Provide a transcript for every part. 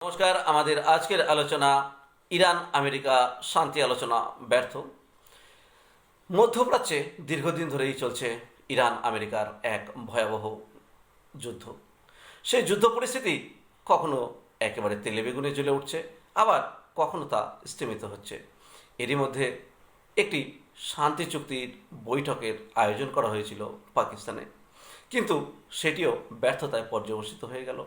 নমস্কার। আমাদের আজকের আলোচনা ইরান আমেরিকা শান্তি আলোচনা ব্যর্থ। মধ্যপ্রাচ্যে দীর্ঘদিন ধরেই চলছে ইরান আমেরিকার এক ভয়াবহ যুদ্ধ। সেই যুদ্ধ পরিস্থিতি কখনো একেবারে তেলে বেগুনে জ্বলে উঠছে, আবার কখনো তা স্তিমিত হচ্ছে। এরই মধ্যে একটি শান্তি চুক্তির বৈঠকের আয়োজন করা হয়েছিল পাকিস্তানে, কিন্তু সেটিও ব্যর্থতায় পর্যবসিত হয়ে গেল।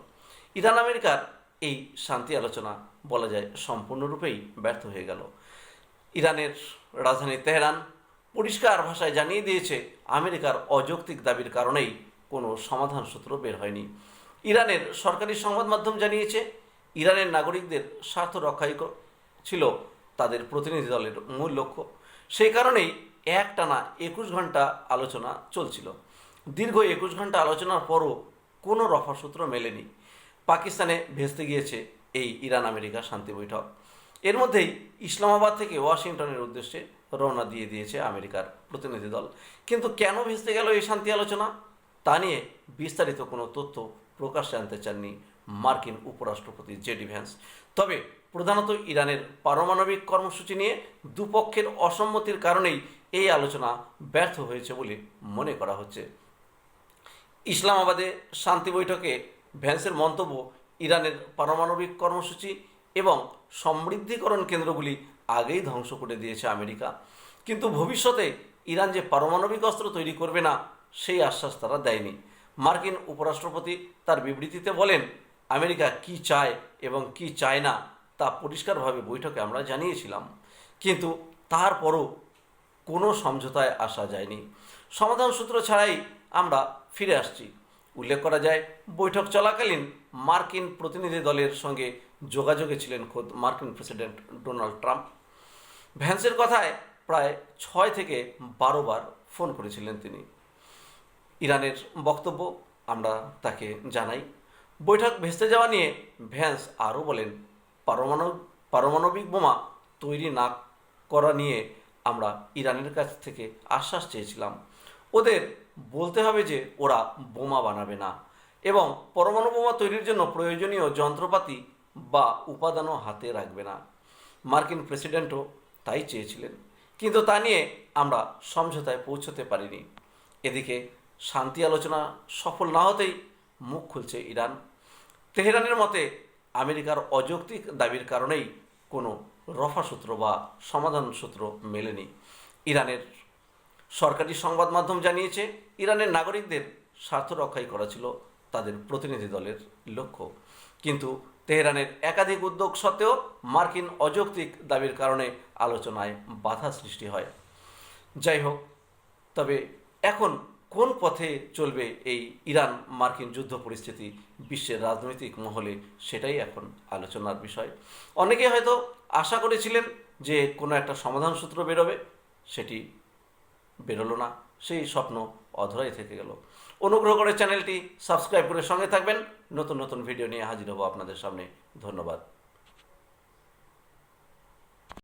ইরান আমেরিকার এই শান্তি আলোচনা বলা যায় সম্পূর্ণরূপেই ব্যর্থ হয়ে গেল। ইরানের রাজধানী তেহরান পরিষ্কার ভাষায় জানিয়ে দিয়েছে আমেরিকার অযৌক্তিক দাবির কারণেই কোনো সমাধান সূত্র বের হয়নি। ইরানের সরকারি সংবাদ মাধ্যম জানিয়েছে ইরানের নাগরিকদের স্বার্থ রক্ষাই ছিল তাদের প্রতিনিধি দলের মূল লক্ষ্য। সেই কারণেই একটানা 21 ঘন্টা আলোচনা চলছিল। দীর্ঘ 21 ঘন্টা আলোচনার পরও কোনো রফাসূত্র মেলেনি। পাকিস্তানে ভেস্তে গিয়েছে এই ইরান আমেরিকা শান্তি বৈঠক। এর মধ্যেই ইসলামাবাদ থেকে ওয়াশিংটনের উদ্দেশ্যে রওনা দিয়ে দিয়েছে আমেরিকার প্রতিনিধি দল। কিন্তু কেন ভেস্তে গেল এই শান্তি আলোচনা, তা নিয়ে বিস্তারিত কোনো তথ্য প্রকাশ্যে আনতে চাননি মার্কিন উপরাষ্ট্রপতি জেডি ভ্যান্স। তবে প্রধানত ইরানের পারমাণবিক কর্মসূচি নিয়ে দুপক্ষের অসম্মতির কারণেই এই আলোচনা ব্যর্থ হয়েছে বলে মনে করা হচ্ছে। ইসলামাবাদে শান্তি বৈঠকে ভ্যান্সের মন্তব্য, ইরানের পারমাণবিক কর্মসূচি এবং সমৃদ্ধিকরণ কেন্দ্রগুলি আগেই ধ্বংস করে দিয়েছে আমেরিকা, কিন্তু ভবিষ্যতে ইরান যে পারমাণবিক অস্ত্র তৈরি করবে না সেই আশ্বাস তারা দেয়নি। মার্কিন উপরাষ্ট্রপতি তার বিবৃতিতে বলেন, আমেরিকা কি চায় এবং কি চায় না তা পরিষ্কারভাবে বৈঠকে আমরা জানিয়েছিলাম, কিন্তু তারপরও কোনো সমঝোতায় আসা যায়নি। সমাধান সূত্র ছাড়াই আমরা ফিরে আসছি। উল্লেখ করা যায়, বৈঠক চলাকালীন মার্কিন প্রতিনিধি দলের সঙ্গে যোগাযোগে ছিলেন খোদ মার্কিন প্রেসিডেন্ট ডোনাল্ড ট্রাম্প। ভ্যান্সের কথায় প্রায় 6 থেকে 12 বার ফোন করেছিলেন তিনি। ইরানের বক্তব্য আমরা তাকে জানাই। বৈঠক ভেস্তে যাওয়া নিয়ে ভ্যান্স আরও বলেন, পারমাণবিক বোমা তৈরি না করা নিয়ে আমরা ইরানের কাছ থেকে আশ্বাস চেয়েছিলাম। ওদের বলতে হবে যে ওরা বোমা বানাবে না এবং পরমাণু বোমা তৈরির জন্য প্রয়োজনীয় যন্ত্রপাতি বা উপাদানও হাতে রাখবে না। মার্কিন প্রেসিডেন্টও তাই চেয়েছিলেন, কিন্তু তা নিয়ে আমরা সমঝোতায় পৌঁছতে পারিনি। এদিকে শান্তি আলোচনা সফল না হতেই মুখ খুলছে ইরান। তেহরানের মতে আমেরিকার অযৌক্তিক দাবির কারণেই কোনো রফাসূত্র বা সমাধান সূত্র মেলেনি। ইরানের সরকারি সংবাদ মাধ্যম জানিয়েছে ইরানের নাগরিকদের স্বার্থ রক্ষাই করা ছিল তাদের প্রতিনিধি দলের লক্ষ্য, কিন্তু তেহরানের একাধিক উদ্যোগ সত্ত্বেও মার্কিন অযৌক্তিক দাবির কারণে আলোচনায় বাধা সৃষ্টি হয়। যাই হোক, তবে এখন কোন পথে চলবে এই ইরান মার্কিন যুদ্ধ পরিস্থিতি বিশ্বের রাজনৈতিক মহলে, সেটাই এখন আলোচনার বিষয়। অনেকে হয়তো আশা করেছিলেন যে কোনো একটা সমাধান সূত্র বেরোবে, সেটি বেরোলো না, সেই স্বপ্ন অধরাই থেকে গেল। অনুগ্রহ করে চ্যানেলটি সাবস্ক্রাইব করে সঙ্গে থাকবেন। নতুন নতুন ভিডিও নিয়ে হাজির হব আপনাদের সামনে। ধন্যবাদ।